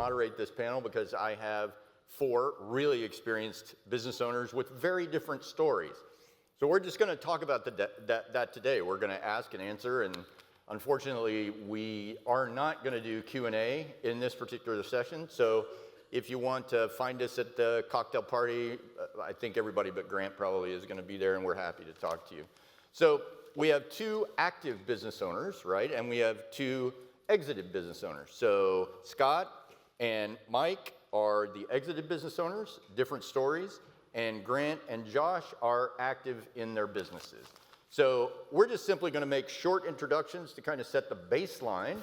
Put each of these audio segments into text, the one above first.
moderate this panel because I have 4 really experienced business owners with very different stories. So we're just going to talk about that today. We're going to ask and answer, and unfortunately, we are not going to do Q&A in this particular session. So if you want to find us at the cocktail party, I think everybody but Grant probably is going to be there, and we're happy to talk to you. So we have 2 active business owners, right? And we have 2 exited business owners. So Scott and Mike are the exited business owners, different stories, and Grant and Josh are active in their businesses. So we're just simply going to make short introductions to kind of set the baseline,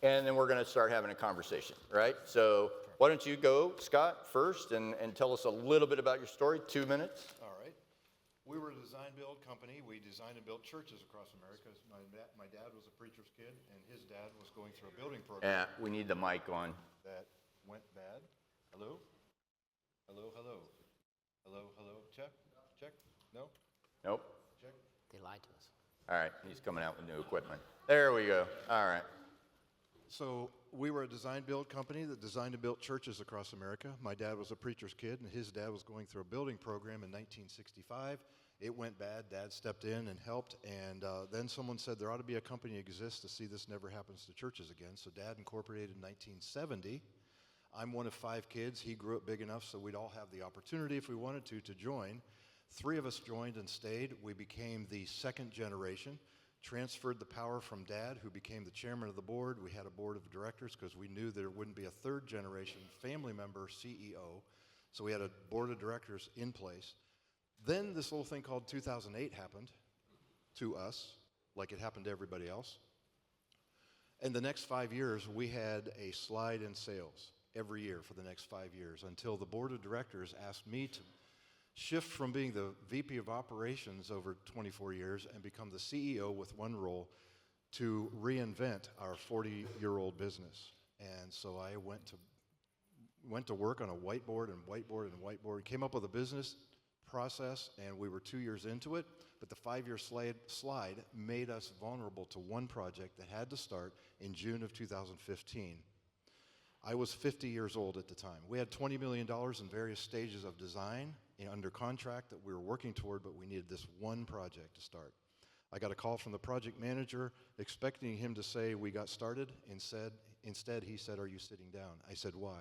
and then we're going to start having a conversation, right? So why don't you go, Scott, first, and tell us a little bit about your story, 2 minutes. All right. We were a design-build company. We designed and built churches across America. My dad was a preacher's kid, and his dad was going through a building program. Yeah, we need the mic on. That went bad. Hello? Hello, hello. Hello, hello. Check? Check? No? Nope. Check? They lied to us. All right, he's coming out with new equipment. There we go. All right. So we were a design-build company that designed and built churches across America. My dad was a preacher's kid, and his dad was going through a building program in 1965. It went bad. Dad stepped in and helped, and then someone said there ought to be a company exist to see this never happens to churches again. So Dad incorporated in 1970. I'm one of 5 kids. He grew up big enough so we'd all have the opportunity, if we wanted to join. 3 of us joined and stayed. We became the 2nd generation, transferred the power from Dad, who became the chairman of the board. We had a board of directors because we knew there wouldn't be a 3rd generation family member CEO. So we had a board of directors in place. Then this little thing called 2008 happened to us, like it happened to everybody else. In the next 5 years, we had a slide in sales every year for the next 5 years until the board of directors asked me to shift from being the VP of operations over 24 years and become the CEO with 1 role to reinvent our 40-year-old business. And so I went to work on a whiteboard, came up with a business process, and we were 2 years into it, but the 5-year slide made us vulnerable to 1 project that had to start in June of 2015. I was 50 years old at the time. We had $20 million in various stages of design under contract that we were working toward, but we needed this 1 project to start. I got a call from the project manager expecting him to say we got started. Instead, he said, "Are you sitting down?" I said, "Why?"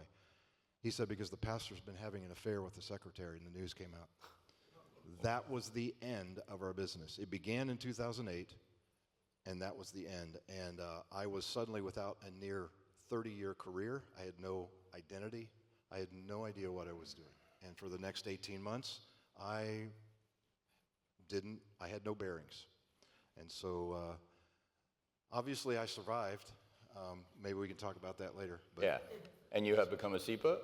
He said, "Because the pastor's been having an affair with the secretary," and the news came out. That was the end of our business. It began in 2008, and that was the end. And I was suddenly without a near 30-year career. I had no identity. I had no idea what I was doing. And for the next 18 months, I had no bearings. And so obviously I survived. Maybe we can talk about that later. But yeah, and you have become a CEPA?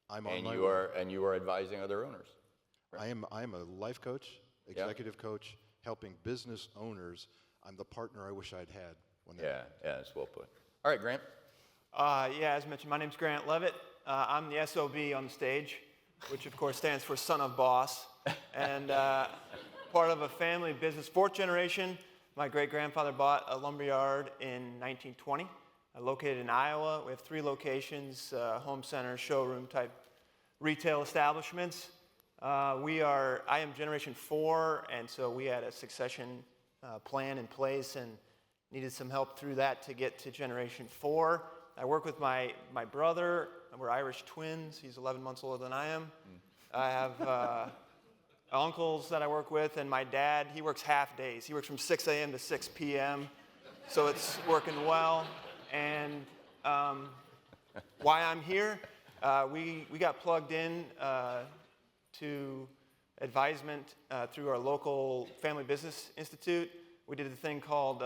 I'm on and my you way. and you are advising other owners. Right? I am a life coach, executive coach, helping business owners. I'm the partner I wish I'd had. Yeah, it's well put. All right, Grant. Yeah, as mentioned, my name's Grant Levitt. I'm the SOB on the stage, which of course stands for son of boss, and part of a family business. 4th generation. My great-grandfather bought a lumberyard in 1920, located in Iowa. We have 3 locations, home center, showroom type retail establishments. I am generation 4, and so we had a succession plan in place and needed some help through that to get to generation 4. I work with my brother. We're Irish twins. He's 11 months older than I am. I have uncles that I work with, and my dad, he works half days. He works from 6 a.m. to 6 p.m., so it's working well. And why I'm here, we got plugged in to advisement through our local Family Business Institute. We did a thing called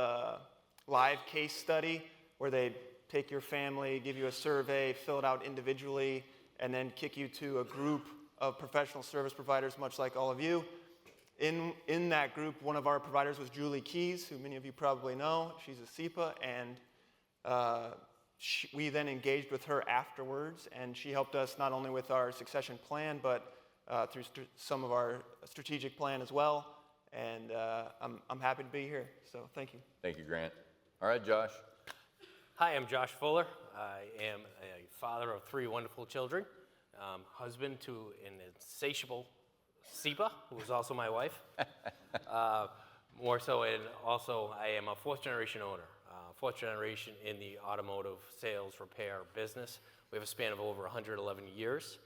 live case study, where they take your family, give you a survey, fill it out individually, and then kick you to a group of professional service providers, much like all of you. In that group, one of our providers was Julie Keys, who many of you probably know. She's a CEPA, and we then engaged with her afterwards, and she helped us not only with our succession plan, but through some of our strategic plan as well. And I'm happy to be here, so thank you. Thank you, Grant. All right, Josh. Hi, I'm Josh Fuller. I am a father of 3 wonderful children, husband to an insatiable CEPA, who is also my wife. More so, and also I am a 4th generation owner, 4th generation in the automotive sales repair business. We have a span of over 111 years,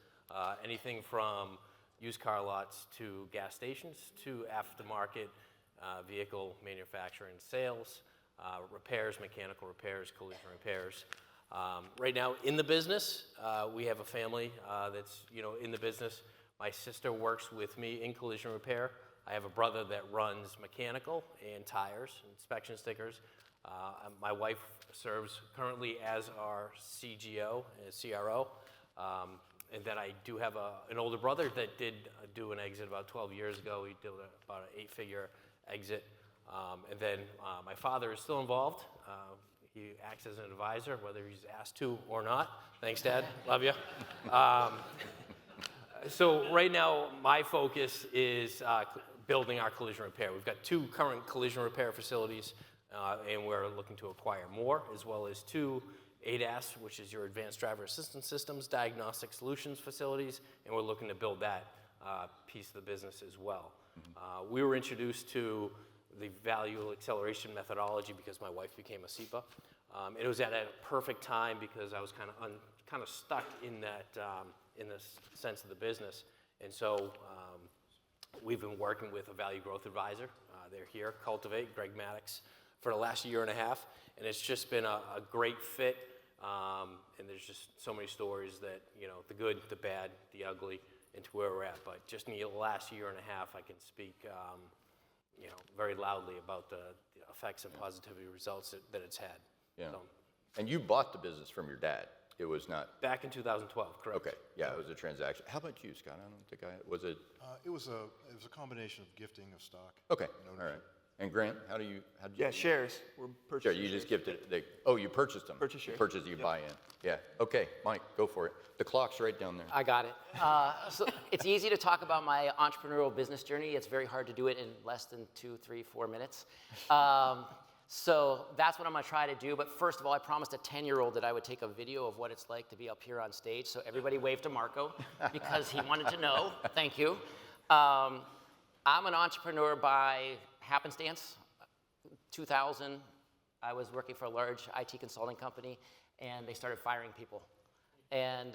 anything from used car lots to gas stations to aftermarket vehicle manufacturing sales, repairs, mechanical repairs, collision repairs. Right now in the business, we have a family that's in the business. My sister works with me in collision repair. I have a brother that runs mechanical and tires, inspection stickers. My wife serves currently as our CGO and CRO. And then I do have an older brother that did do an exit about 12 years ago. He did about an 8-figure exit. And then my father is still involved. He acts as an advisor, whether he's asked to or not. Thanks, Dad. Love you. So right now, my focus is building our collision repair. We've got 2 current collision repair facilities, and we're looking to acquire more, as well as 2 ADAS, which is your Advanced Driver Assistance Systems, Diagnostic Solutions facilities, and we're looking to build that piece of the business as well. We were introduced to the value acceleration methodology because my wife became a CEPA. It was at a perfect time because I was kind of stuck in that in this sense of the business, and so we've been working with a value growth advisor. They're here, Cultivate, Greg Maddox, for the last 1.5 years, and it's just been a great fit. And there's just so many stories that the good, the bad, the ugly, into where we're at. But just in the last 1.5 years, I can speak very loudly about the effects and positivity results that it's had. Yeah. So, And you bought the business from your dad. It was not. back in 2012, correct? Okay. Yeah, it was a transaction. How about you, Scott? I don't think was it. It was a combination of gifting of stock. Okay. and All right. ownership. And Grant, how did you? Yeah, shares. We're Sure, purchasing you just shares. gifted it. You purchased them. Purchase You shares. purchased, you buy in. Yeah. Okay, Mike, go for it. The clock's right down there. I got it. So it's easy to talk about my entrepreneurial business journey. It's very hard to do it in less than 2, 3, 4 minutes. So that's what I'm going to try to do. But first of all, I promised a 10-year-old that I would take a video of what it's like to be up here on stage. So everybody wave to Marco because he wanted to know. Thank you. I'm an entrepreneur by happenstance. 2000, I was working for a large IT consulting company, and they started firing people. And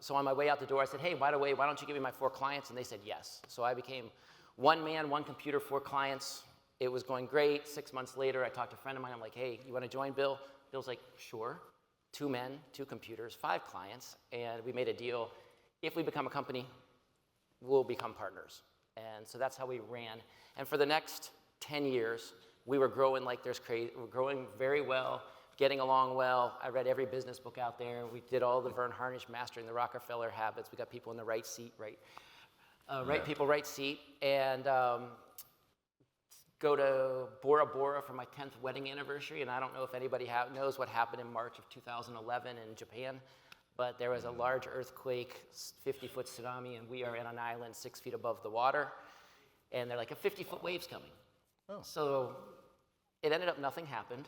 so on my way out the door, I said, hey, by the way, why don't you give me my 4 clients? And they said yes. So I became 1 man, 1 computer, 4 clients. It was going great. 6 months later, I talked to a friend of mine. I'm like, hey, you want to join, Bill? Bill's like, sure. 2 men, 2 computers, 5 clients. And we made a deal. If we become a company, we'll become partners. And so that's how we ran. And for the next 10 years, we were growing like there's crazy. We're growing very well, getting along well. I read every business book out there. We did all the Vern Harnish Mastering the Rockefeller Habits. We got people in the right seat, right people, right seat. And go to Bora Bora for my 10th wedding anniversary. And I don't know if anybody knows what happened in March of 2011 in Japan, but there was a large earthquake, 50-foot tsunami, and we are in an island 6 feet above the water. And they're like, a 50-foot wave's coming. Oh. So it ended up nothing happened.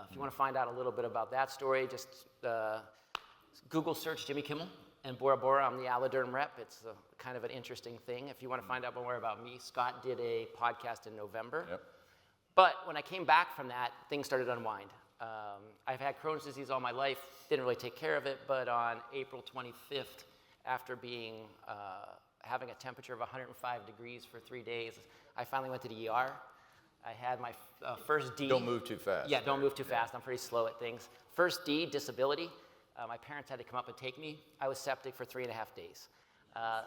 If you want to find out a little bit about that story, just Google search Jimmy Kimmel and Bora Bora. I'm the Aladerm rep. It's kind of an interesting thing. If you want to find out more about me, Scott did a podcast in November. Yep. But when I came back from that, things started to unwind. I've had Crohn's disease all my life, didn't really take care of it, but on April 25th, after having a temperature of 105 degrees for 3 days, I finally went to the ER. I had my first D. Don't move too fast. Yeah, don't move too fast. I'm pretty slow at things. First D, disability. My parents had to come up and take me. I was septic for 3.5 days.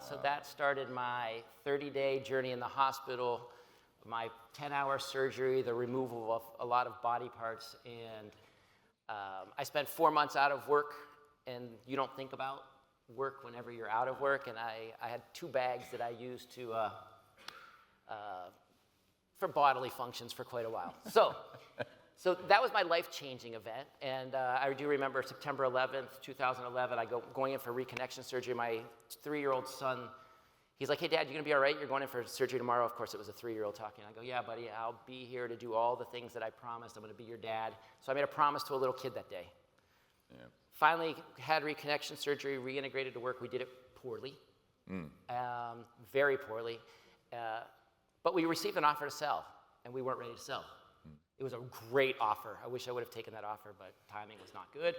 So that started my 30-day journey in the hospital, my 10-hour surgery, the removal of a lot of body parts, and I spent 4 months out of work, and you don't think about work whenever you're out of work, and I had 2 bags that I used to for bodily functions for quite a while. So that was my life-changing event, and I do remember September 11th, 2011, going in for reconnection surgery. My 3-year-old son, he's like, hey, Dad, you gonna be all right? You're going in for surgery tomorrow. Of course, it was a 3-year-old talking. I go, yeah, buddy, I'll be here to do all the things that I promised. I'm gonna be your dad. So I made a promise to a little kid that day. Yeah. Finally had reconnection surgery, reintegrated to work. We did it poorly, very poorly. But we received an offer to sell, and we weren't ready to sell. It was a great offer. I wish I would have taken that offer, but timing was not good.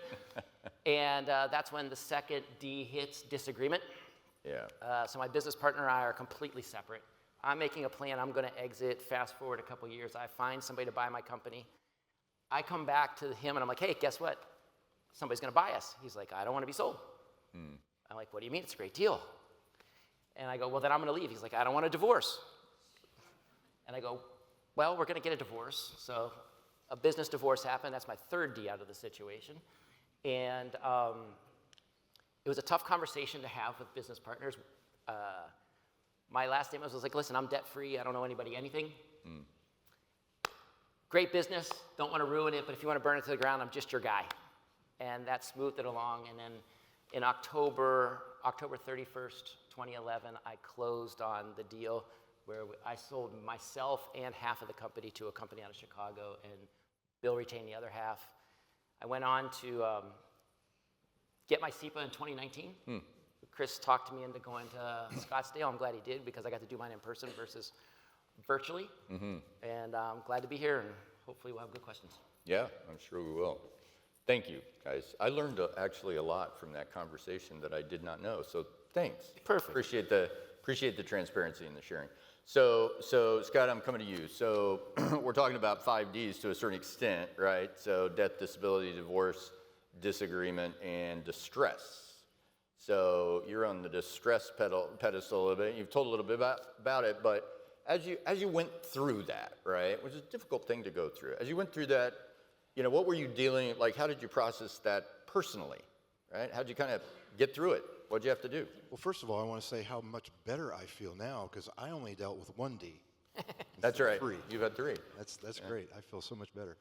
And that's when the second D hits, disagreement. Yeah. So my business partner and I are completely separate. I'm making a plan. I'm going to exit. Fast forward a couple years. I find somebody to buy my company. I come back to him, and I'm like, hey, guess what? Somebody's going to buy us. He's like, I don't want to be sold. I'm like, what do you mean? It's a great deal. And I go, well, then I'm going to leave. He's like, I don't want a divorce. And I go, well, we're going to get a divorce. So a business divorce happened. That's my third D out of the situation. And it was a tough conversation to have with business partners. My last statement was like, listen, I'm debt-free. I don't owe anybody anything. Great business. Don't want to ruin it. But if you want to burn it to the ground, I'm just your guy. And that smoothed it along. And then in October 31st, 2011, I closed on the deal where I sold myself and half of the company to a company out of Chicago, and Bill retained the other half. I went on to get my CEPA in 2019. Chris talked to me into going to Scottsdale. I'm glad he did, because I got to do mine in person versus virtually. And I'm glad to be here, and hopefully we'll have good questions. Yeah, I'm sure we will. Thank you, guys. I learned actually a lot from that conversation that I did not know, so thanks. Perfect. Appreciate the transparency and the sharing. So Scott, I'm coming to you. So we're talking about 5 Ds to a certain extent, right? So death, disability, divorce, disagreement, and distress. So you're on the distress pedestal a little bit. You've told a little bit about it, but as you went through that, right, which is a difficult thing to go through. As you went through that, what were you dealing, like, how did you process that personally, right? How did you kind of get through it? What'd you have to do? Well, first of all, I want to say how much better I feel now, because I only dealt with 1 D. That's right. 3. You've had 3. That's great. I feel so much better.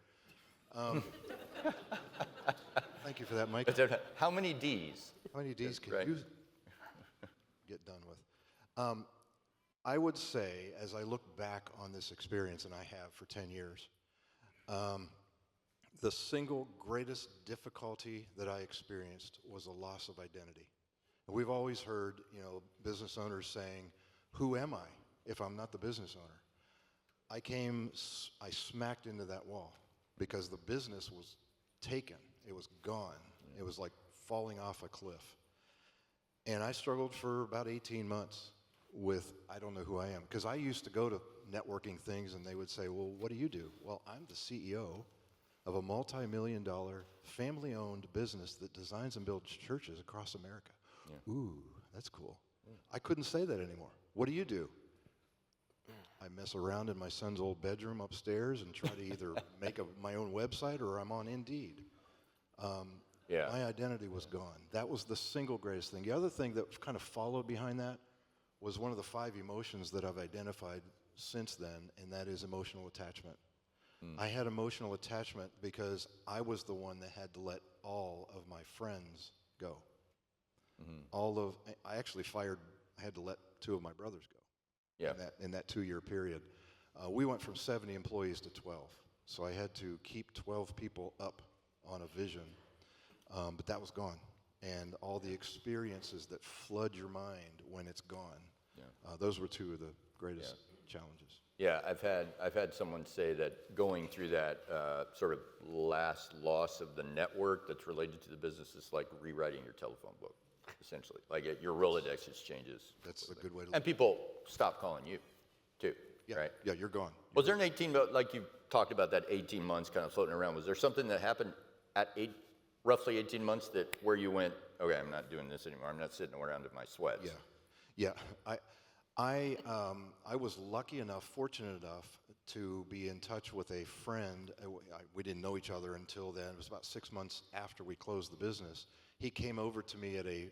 Thank you for that, Mike. How many Ds? How many Ds can Right. you get done with? I would say, as I look back on this experience, and I have for 10 years, the single greatest difficulty that I experienced was a loss of identity. And we've always heard, business owners saying, who am I if I'm not the business owner? I smacked into that wall because the business was taken. It was gone. It was like falling off a cliff. And I struggled for about 18 months with, I don't know who I am. Because I used to go to networking things and they would say, well, what do you do? Well, I'm the CEO of a multi-million-dollar family-owned business that designs and builds churches across America. Yeah. Ooh, that's cool. I couldn't say that anymore. What do you do? I mess around in my son's old bedroom upstairs and try to either make my own website, or I'm on Indeed. My identity was gone. That was the single greatest thing. The other thing that kind of followed behind that was one of the 5 emotions that I've identified since then, and that is emotional attachment. I had emotional attachment because I was the one that had to let all of my friends go. I actually I had to let 2 of my brothers go. Yeah. In that 2-year period. We went from 70 employees to 12. So I had to keep 12 people up on a vision, but that was gone. And all the experiences that flood your mind when it's gone, those were 2 of the greatest challenges. Yeah, I've had someone say that going through that sort of last loss of the network that's related to the business is like rewriting your telephone book, essentially. Like your Rolodex changes. That's a good way to look And people stop calling you, too, right? Yeah, you're gone. Was there an like you talked about that 18 months kind of floating around, was there something that happened at roughly 18 months where you went, okay, I'm not doing this anymore, I'm not sitting around in my sweats? Yeah. I was lucky enough, fortunate enough, to be in touch with a friend. We didn't know each other until then. It was about 6 months after we closed the business. He came over to me at a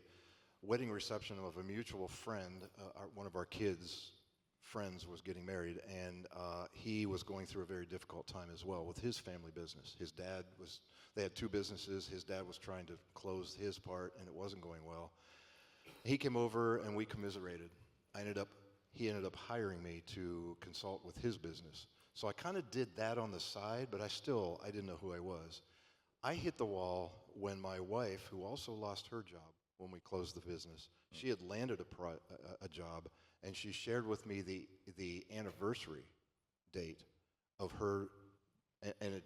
wedding reception of a mutual friend. One of our kids' friends was getting married, and he was going through a very difficult time as well with his family business. They had 2 businesses. His dad was trying to close his part, and it wasn't going well. He came over, and we commiserated. He ended up hiring me to consult with his business. So I kind of did that on the side, but I didn't know who I was. I hit the wall when my wife, who also lost her job when we closed the business, she had landed a job, and she shared with me the anniversary date of her, and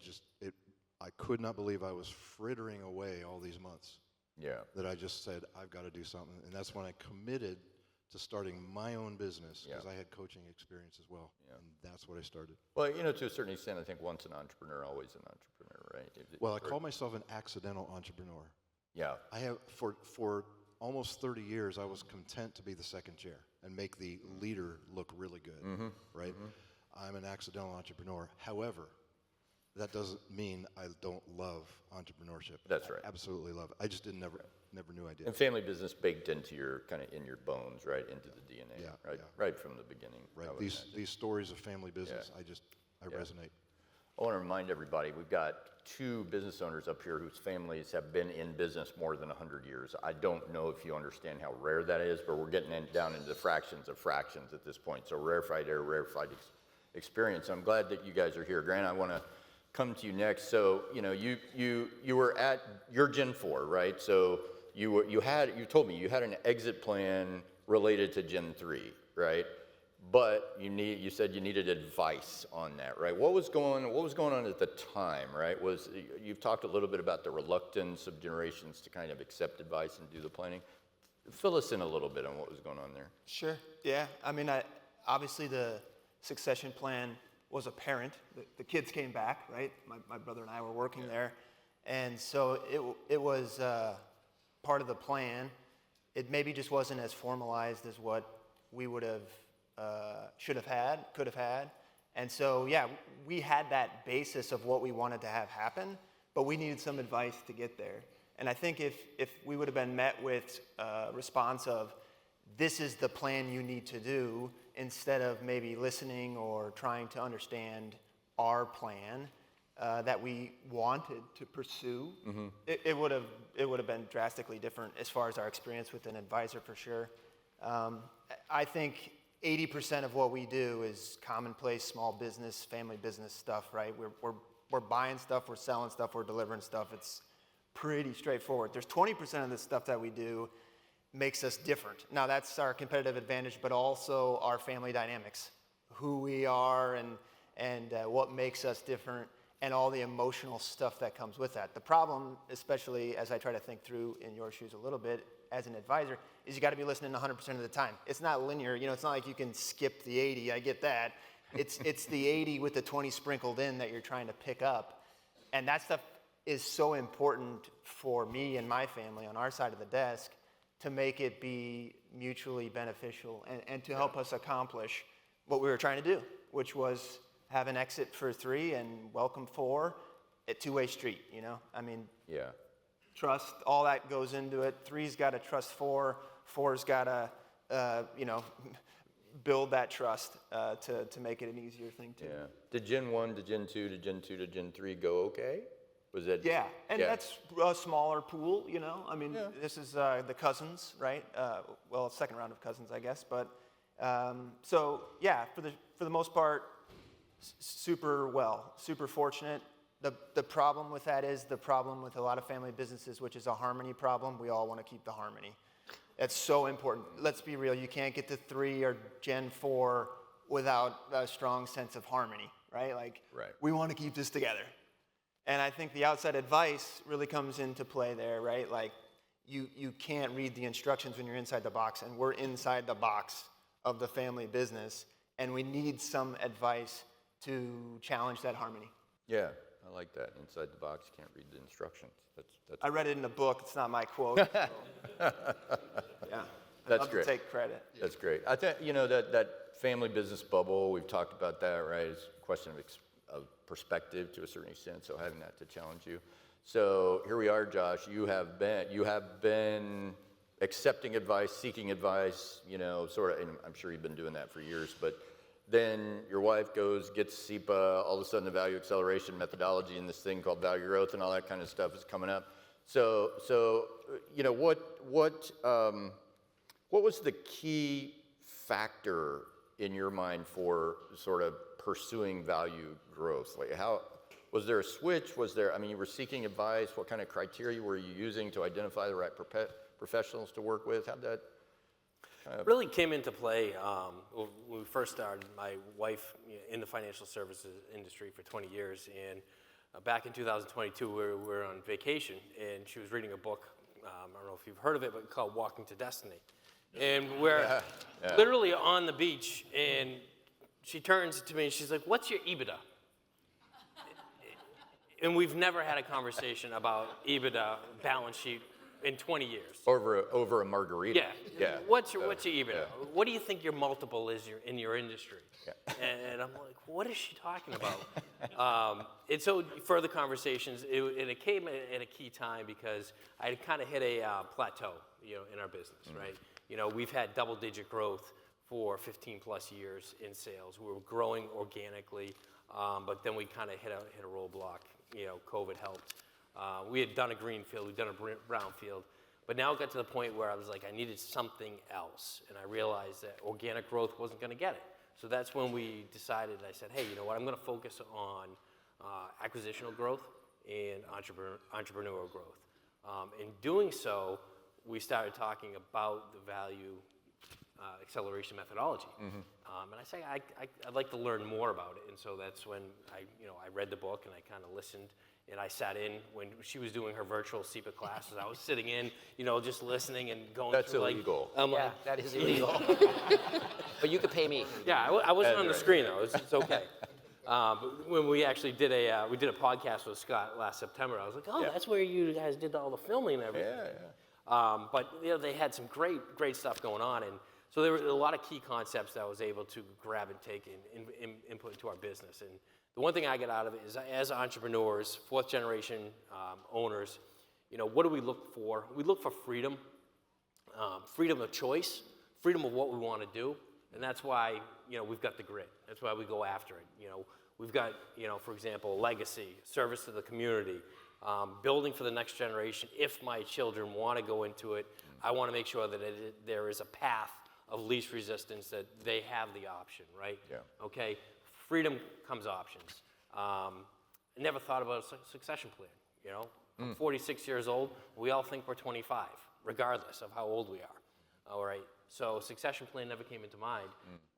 I could not believe I was frittering away all these months. Yeah. That I just said, I've got to do something. And that's when I committed to starting my own business, because I had coaching experience as well. Yeah. And that's what I started. Well, to a certain extent, I think once an entrepreneur, always an entrepreneur, right? Well, I call myself an accidental entrepreneur. Yeah. I have, for almost 30 years, I was content to be the second chair and make the leader look really good, right? I'm an accidental entrepreneur. However, that doesn't mean I don't love entrepreneurship. That's right. I absolutely love it. I just never knew I did. And family business baked into your in your bones, right? Into the DNA, Yeah, right? yeah. Right from the beginning. Right. I would These imagine. these stories of family business, I resonate. I want to remind everybody, we've got 2 business owners up here whose families have been in business more than 100 years. I don't know if you understand how rare that is, but we're getting down into the fractions of fractions at this point. So rarefied air, rarefied experience. I'm glad that you guys are here. Grant, I want to come to you next. So, you were at your Gen 4, right? So you told me you had an exit plan related to Gen 3, right? But you said you needed advice on that, right? What was going on at the time, right? You've talked a little bit about the reluctance of generations to kind of accept advice and do the planning. Fill us in a little bit on what was going on there. Sure. Yeah. I mean, obviously the succession plan was apparent. The kids came back, right? My brother and I were working there. And so it was part of the plan. It maybe just wasn't as formalized as what we would have, should have had, could have had. And so, yeah, we had that basis of what we wanted to have happen, but we needed some advice to get there. And I think if we would have been met with a response of, this is the plan you need to do, instead of maybe listening or trying to understand our plan that we wanted to pursue, it would have been drastically different as far as our experience with an advisor, for sure. I think 80% of what we do is commonplace small business, family business stuff, right? We're buying stuff, we're selling stuff, we're delivering stuff. It's pretty straightforward. There's 20% of the stuff that we do makes us different. Now, that's our competitive advantage, but also our family dynamics, who we are and what makes us different, and all the emotional stuff that comes with that. The problem, especially as I try to think through in your shoes a little bit as an advisor, is you got to be listening 100% of the time. It's not linear. It's not like you can skip the 80. I get that. It's the 80 with the 20 sprinkled in that you're trying to pick up. And that stuff is so important for me and my family on our side of the desk to make it be mutually beneficial and to help us accomplish what we were trying to do, which was have an exit for 3 and welcome 4, a two-way street, I mean, Yeah. trust, all that goes into it. 3's got to trust 4, 4's got to, build that trust to make it an easier thing too. Yeah. Did Gen 1 to Gen 2 to Gen 2 to Gen 3 go okay? Was it? Yeah, and that's a smaller pool, I mean, this is the cousins, right? Well, second round of cousins, I guess. But so yeah, for the most part, super fortunate. The problem with that is the problem with a lot of family businesses, which is a harmony problem. We all want to keep the harmony. That's so important. Let's be real. You can't get to 3 or Gen 4 without a strong sense of harmony, right? Like, we want to keep this together. And I think the outside advice really comes into play there, right? Like, you can't read the instructions when you're inside the box, and we're inside the box of the family business, and we need some advice to challenge that harmony. Yeah, I like that. Inside the box, you can't read the instructions. That's I read it in a book. It's not my quote. So, yeah, That's I'd love great. to take credit. That's great. I think, that family business bubble, we've talked about that, right? It's a question of perspective to a certain extent, so having that to challenge you. So here we are, Josh. You have been accepting advice, seeking advice, sort of, and I'm sure you've been doing that for years, but then your wife gets CEPA, all of a sudden the value acceleration methodology and this thing called value growth and all that kind of stuff is coming up. So what was the key factor in your mind for sort of pursuing value growth? Like Was there a switch? Was there, I mean, you were seeking advice. What kind of criteria were you using to identify the right professionals to work with? How'd that Really came into play when we first started. My wife in the financial services industry for 20 years, and back in 2022, we were on vacation, and she was reading a book. I don't know if you've heard of it, but called Walking to Destiny. And we're literally on the beach, and she turns to me and she's like, "What's your EBITDA?" And we've never had a conversation about EBITDA balance sheet in 20 years. over a margarita? Yeah. What's your EBITDA? What do you think your multiple is in your industry? Yeah. And I'm like, what is she talking about? And so further conversations, and it came at a key time because I had kind of hit a plateau, in our business, right? We've had double-digit growth for 15 plus years in sales. We were growing organically, but then we kind of hit a roadblock. COVID helped. We had done a greenfield, we'd done a brownfield, but now it got to the point where I was like, I needed something else, and I realized that organic growth wasn't going to get it. So that's when we decided, I said, hey, you know what, I'm going to focus on acquisitional growth and entrepreneurial growth. In doing so, we started talking about the value acceleration methodology. And I say, I'd like to learn more about it, and so that's when I read the book and I kind of listened. And I sat in when she was doing her virtual CEPA classes. I was sitting in, just listening and going That's through illegal. Yeah, that is illegal. But you could pay me. Yeah, I wasn't on the screen though. It's okay. But when we actually did a podcast with Scott last September, I was like, oh, that's where you guys did all the filming and everything. But they had some great stuff going on, and so there were a lot of key concepts that I was able to grab and take and input into our business. And the one thing I get out of it is, as entrepreneurs, fourth generation owners, what do we look for? We look for freedom, freedom of choice, freedom of what we want to do, and that's why we've got the grit. That's why we go after it. We've got for example, legacy, service to the community, building for the next generation. If my children want to go into it, I want to make sure that there is a path of least resistance, that they have the option, right? Yeah. Okay. Freedom comes options. I never thought about a succession plan. I'm 46 years old. We all think we're 25, regardless of how old we are. All right. So succession plan never came into mind.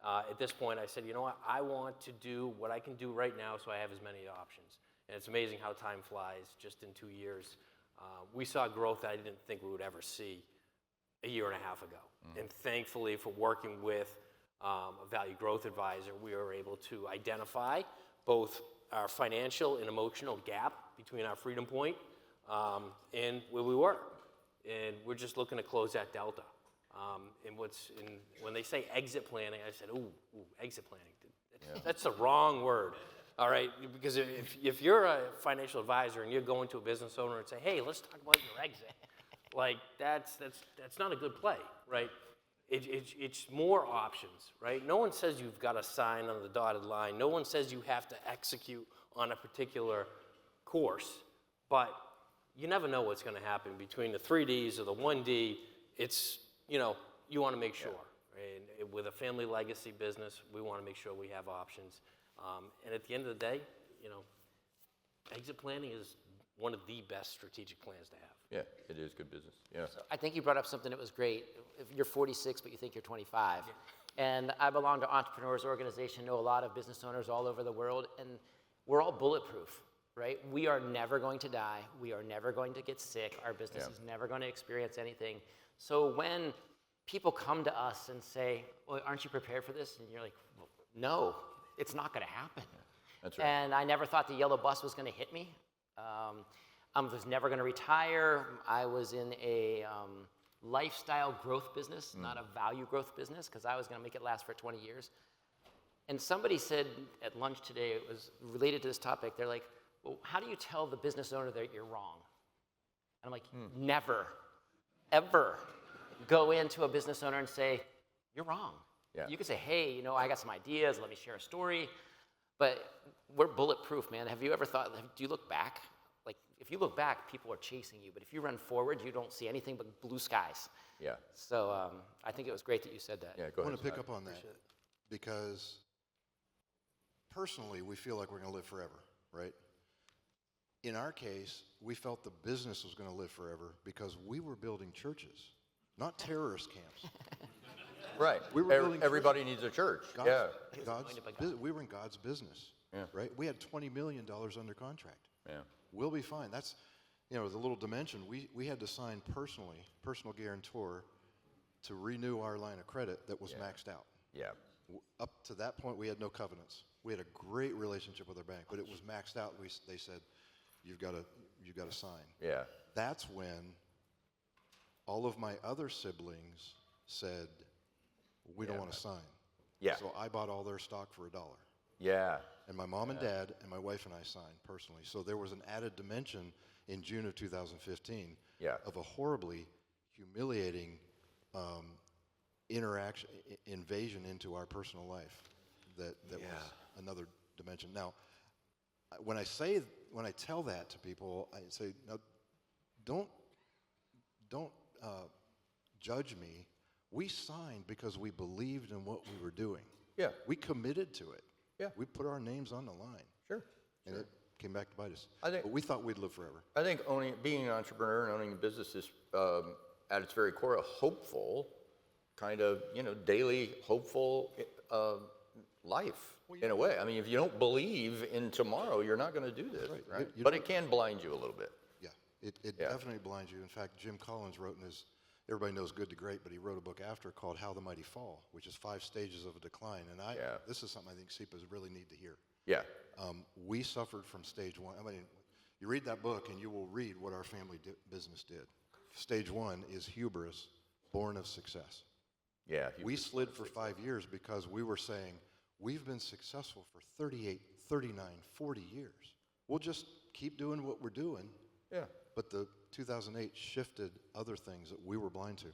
At this point, I said, you know what? I want to do what I can do right now, so I have as many options. And it's amazing how time flies. Just in 2 years, we saw growth that I didn't think we would ever see a year and a half ago. And thankfully, for working with a value growth advisor, we were able to identify both our financial and emotional gap between our freedom point and where we were. And we're just looking to close that delta. And when they say exit planning, I said, ooh, exit planning. That's the wrong word. All right, because if you're a financial advisor and you're going to a business owner and say, hey, let's talk about your exit, like that's not a good play, right? It's more options, right? No one says you've got to sign on the dotted line. No one says you have to execute on a particular course, but you never know what's going to happen between the 3Ds or the 1D. It's, you want to make sure. And with a family legacy business, we want to make sure we have options. And at the end of the day, exit planning is one of the best strategic plans to have. Yeah, it is good business. Yeah. So I think you brought up something that was great. If you're 46, but you think you're 25. And I belong to Entrepreneurs Organization, know a lot of business owners all over the world, and we're all bulletproof, right? We are never going to die. We are never going to get sick. Our business is never going to experience anything. So when people come to us and say, well, aren't you prepared for this? And you're like, well, no, it's not going to happen. That's right. And I never thought the yellow bus was going to hit me. I was never going to retire. I was in a lifestyle growth business, not a value growth business, because I was going to make it last for 20 years. And somebody said at lunch today, it was related to this topic, they're like, well, how do you tell the business owner that you're wrong? And I'm like, never, ever go into a business owner and say, you're wrong. Yeah. You can say, hey, I got some ideas, let me share a story. But we're bulletproof, man. Have you ever thought, do you look back? Like, if you look back, people are chasing you. But if you run forward, you don't see anything but blue skies. Yeah. So I think it was great that you said that. Yeah, go I ahead. want to pick up on that because personally, we feel like we're going to live forever, right? In our case, we felt the business was going to live forever because we were building churches, not terrorist camps. Right. We were building Everybody needs a church. God's, Yeah. we were in God's business, Yeah. right? We had $20 million under contract. Yeah. We'll be fine. That's, the little dimension. We had to sign personal guarantor, to renew our line of credit that was maxed out. Yeah. Up to that point, we had no covenants. We had a great relationship with our bank, but it was maxed out. They said, you've got to sign. Yeah. That's when all of my other siblings said, we don't want to sign. Yeah. So I bought all their stock for $1. Yeah. And my mom and dad and my wife and I signed personally. So there was an added dimension in June of 2015 of a horribly humiliating invasion into our personal life that was another dimension. Now, when I tell that to people, I say, now, don't judge me. We signed because we believed in what we were doing. Yeah. We committed to it. Yeah. We put our names on the line. Sure. And it came back to bite us. But we thought we'd live forever. I think being an entrepreneur and owning a business is, at its very core, a hopeful kind of, daily hopeful life in a way. I mean, if you don't believe in tomorrow, you're not going to do this, right? But it can blind you a little bit. Yeah, it definitely blinds you. In fact, Jim Collins wrote in his, everybody knows Good to Great, but he wrote a book after called How the Mighty Fall, which is 5 stages of a decline. And this is something I think CEPAs really need to hear. Yeah. We suffered from stage 1. I mean, you read that book and you will read what our family business did. Stage 1 is hubris, born of success. Yeah. We slid for 5 years because we were saying, we've been successful for 38, 39, 40 years. We'll just keep doing what we're doing. Yeah. But the 2008 shifted other things that we were blind to.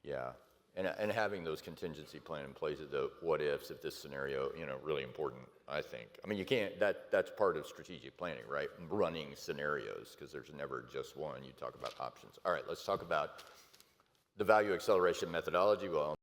Yeah. And having those contingency plan in place of the what ifs, if this scenario, really important, I think. I mean, you can't, that's part of strategic planning, right? Running scenarios, because there's never just one. You talk about options. All right, let's talk about the value acceleration methodology. Well,